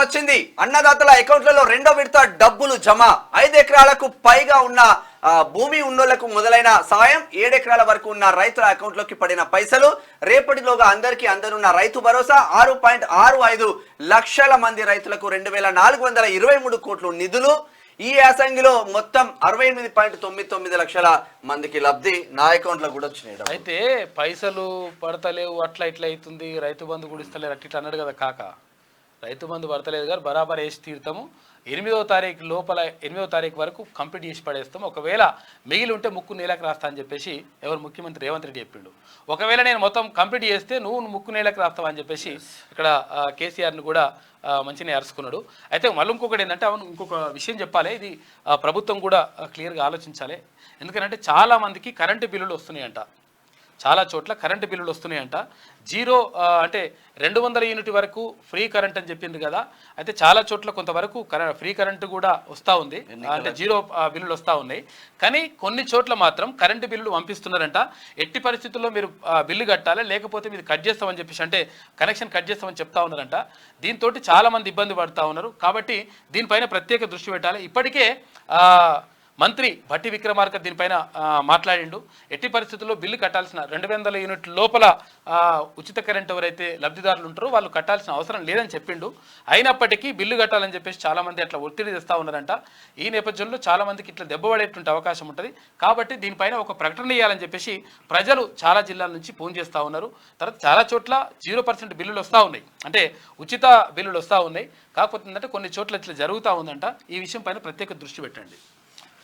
వచ్చింది. అన్నదాతల అకౌంట్లలో రెండో విడత డబ్బులు జమ. 5 ఎకరాలకు పైగా ఉన్న భూమి ఉన్నోళ్లకు మొదలైన సాయం, 7 ఎకరాల వరకు ఉన్న రైతుల అకౌంట్లోకి పడిన పైసలు. రేపటిలోగా అందరికీ అందనున్న రైతు భరోసా. 6.65 లక్షల మంది రైతులకు 2423 కోట్లు నిధులు. ఈ యాసంగిలో మొత్తం 68.99 లక్షల మందికి లబ్ధి. నా అకౌంట్ లో కూడా వచ్చినాయి. అయితే పైసలు పడతలేవు, అట్లా ఇట్లా అవుతుంది, రైతు బంధు కూడా ఇస్తలేరు అట్లా అన్నాడు కదా కాక. రైతు బంధు పడతలేదు గారు బరాబర్ వేసి తీరుతాము. 8వ తారీఖు లోపల 8వ తారీఖు వరకు కంప్లీట్ చేసి పడేస్తాం. ఒకవేళ మిగిలి ఉంటే ముక్కు నీళ్ళకి రాస్తా అని చెప్పేసి ఎవరు ముఖ్యమంత్రి రేవంత్ రెడ్డి చెప్పిండు. ఒకవేళ నేను మొత్తం కంప్లీట్ చేస్తే నువ్వు ముక్కు నీళ్ళకి రాస్తావా అని చెప్పేసి ఇక్కడ కేసీఆర్ని కూడా మంచిగా అరుచుకున్నాడు. అయితే మళ్ళీ ఇంకొకటి ఏంటంటే అవును ఇంకొక విషయం చెప్పాలి, ఇది ప్రభుత్వం కూడా క్లియర్గా ఆలోచించాలి. ఎందుకంటే చాలామందికి కరెంటు బిల్లులు వస్తున్నాయంట, చాలా చోట్ల కరెంటు బిల్లులు వస్తున్నాయంట. జీరో అంటే 200 యూనిట్ వరకు ఫ్రీ కరెంట్ అని చెప్పింది కదా. అయితే చాలా చోట్ల కొంతవరకు ఫ్రీ కరెంటు కూడా వస్తూ ఉంది, అంటే జీరో బిల్లులు వస్తూ ఉన్నాయి. కానీ కొన్ని చోట్ల మాత్రం కరెంటు బిల్లులు పంపిస్తున్నారంట. ఎట్టి పరిస్థితుల్లో మీరు బిల్లు కట్టాలి, లేకపోతే మీరు కట్ చేస్తామని చెప్పేసి, అంటే కనెక్షన్ కట్ చేస్తామని చెప్తా ఉన్నారంట. దీంతో చాలామంది ఇబ్బంది పడుతూ ఉన్నారు. కాబట్టి దీనిపైన ప్రత్యేక దృష్టి పెట్టాలి. ఇప్పటికే మంత్రి భట్టి విక్రమార్క దీనిపైన మాట్లాడిండు. ఎట్టి పరిస్థితుల్లో బిల్లు కట్టాల్సిన 200 యూనిట్ల లోపల ఉచిత కరెంట్ ఎవరైతే లబ్ధిదారులు ఉంటారో వాళ్ళు కట్టాల్సిన అవసరం లేదని చెప్పిండు. అయినప్పటికీ బిల్లు కట్టాలని చెప్పేసి చాలామంది అట్లా ఒత్తిడి తెస్తూ ఉన్నారంట. ఈ నేపథ్యంలో చాలామందికి ఇట్లా దెబ్బపడేటువంటి అవకాశం ఉంటుంది. కాబట్టి దీనిపైన ఒక ప్రకటన ఇవ్వాలని చెప్పేసి ప్రజలు చాలా జిల్లాల నుంచి ఫోన్ చేస్తూ ఉన్నారు. తర్వాత చాలా చోట్ల 0% బిల్లులు వస్తూ ఉన్నాయి, అంటే ఉచిత బిల్లులు వస్తూ ఉన్నాయి. కాకపోతే ఏంటంటే కొన్ని చోట్ల ఇట్లా జరుగుతూ ఉందంట. ఈ విషయం పైన ప్రత్యేక దృష్టి పెట్టండి.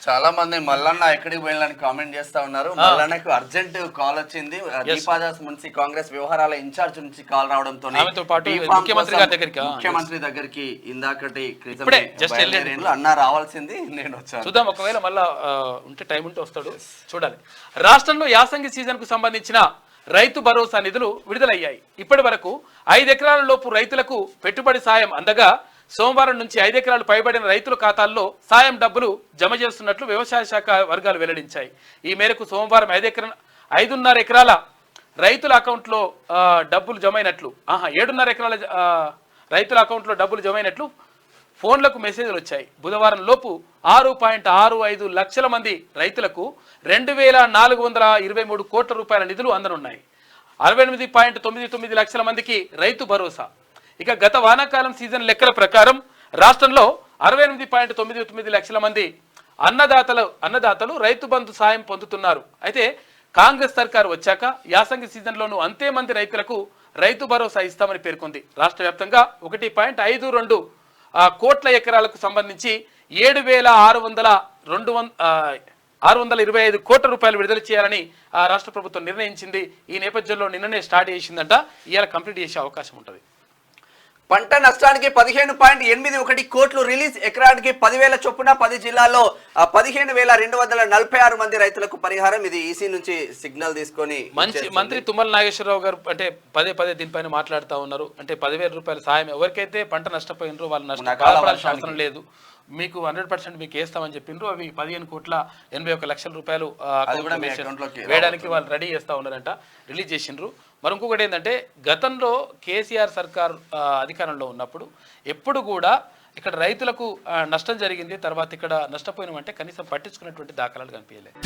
చాలా మంది మల్లన్న ఎక్కడికి పోయినని కామెంట్ చేస్తా ఉన్నారు. మల్లన్నకు అర్జెంట్ కాల్ వచ్చింది. దీపాదాస్ మున్సి కాంగ్రెస్ వ్యవహారాల ఇన్ఛార్జ్ నుంచి కాల్ రావడంతో ముఖ్యమంత్రి దగ్గరికి ఇందాకటి అన్న రావాల్సింది, నేను వచ్చాను. చూద్దాం, ఒకవేళ మళ్ళా ఉంటే టైం ఉంటే వస్తాడు, చూడాలి. రాష్ట్రంలో యాసంగి సీజన్ కు సంబంధించిన రైతు భరోసా నిధులు విడుదలయ్యాయి. ఇప్పటి వరకు 5 ఎకరాల లోపు రైతులకు పెట్టుబడి సాయం అందగా సోమవారం నుంచి 5 ఎకరాలు పైబడిన రైతుల ఖాతాల్లో సాయం డబ్బులు జమ చేస్తున్నట్లు వ్యవసాయ శాఖ వర్గాలు వెల్లడించాయి. ఈ మేరకు సోమవారం 5.5 ఎకరాల రైతుల అకౌంట్లో డబ్బులు జమైనట్లు 7.5 ఎకరాల రైతుల అకౌంట్లో డబ్బులు జమైనట్లు ఫోన్లకు మెసేజ్లు వచ్చాయి. బుధవారం లోపు 6.65 లక్షల మంది రైతులకు 2,423 కోట్ల రూపాయల నిధులు అందనున్నాయి. 68.99 లక్షల మందికి రైతు భరోసా. ఇక గత వానాకాలం సీజన్ లెక్కల ప్రకారం రాష్ట్రంలో 68.99 లక్షల మంది అన్నదాతలు రైతు బంధు సాయం పొందుతున్నారు. అయితే కాంగ్రెస్ సర్కారు వచ్చాక యాసంగి సీజన్లోనూ అంతే మంది రైతులకు రైతు భరోసా ఇస్తామని పేర్కొంది. రాష్ట్ర వ్యాప్తంగా 1.52 కోట్ల ఎకరాలకు సంబంధించి 7,625 కోట్ల రూపాయలు విడుదల చేయాలని రాష్ట్ర ప్రభుత్వం నిర్ణయించింది. ఈ నేపథ్యంలో నిన్ననే స్టార్ట్ చేసిందంట, ఇవాళ కంప్లీట్ చేసే అవకాశం ఉంటుంది. పంట నష్టానికి 15.81 కోట్లు రిలీజ్. ఎకరానికి 10,000 చొప్పున 10 జిల్లాల్లో 15,246 మంది రైతులకు పరిహారం. ఇది ఈసీ నుంచి సిగ్నల్ తీసుకొని మంత్రి తుమ్మల నాగేశ్వరరావు గారు అంటే పదే దీనిపైన మాట్లాడుతూ ఉన్నారు. అంటే 10,000 రూపాయల సాయం ఎవరికైతే పంట నష్టపోయినరో వాళ్ళు నష్టపోవాల్సిన అవసరం లేదు, మీకు 100% మీకు వేస్తామని చెప్పిండ్రు. అవి 15.81 లక్షల రూపాయలు వేయడానికి వాళ్ళు రెడీ చేస్తూ ఉన్నారంట, రిలీజ్ చేసిండ్రు. మరి ఇంకొకటి ఏంటంటే గతంలో కేసీఆర్ సర్కార్ అధికారంలో ఉన్నప్పుడు ఎప్పుడు కూడా ఇక్కడ రైతులకు నష్టం జరిగింది, తర్వాత ఇక్కడ నష్టపోయినామంటే కనీసం పట్టించుకున్నటువంటి దాఖలాలు కనిపించలేదు.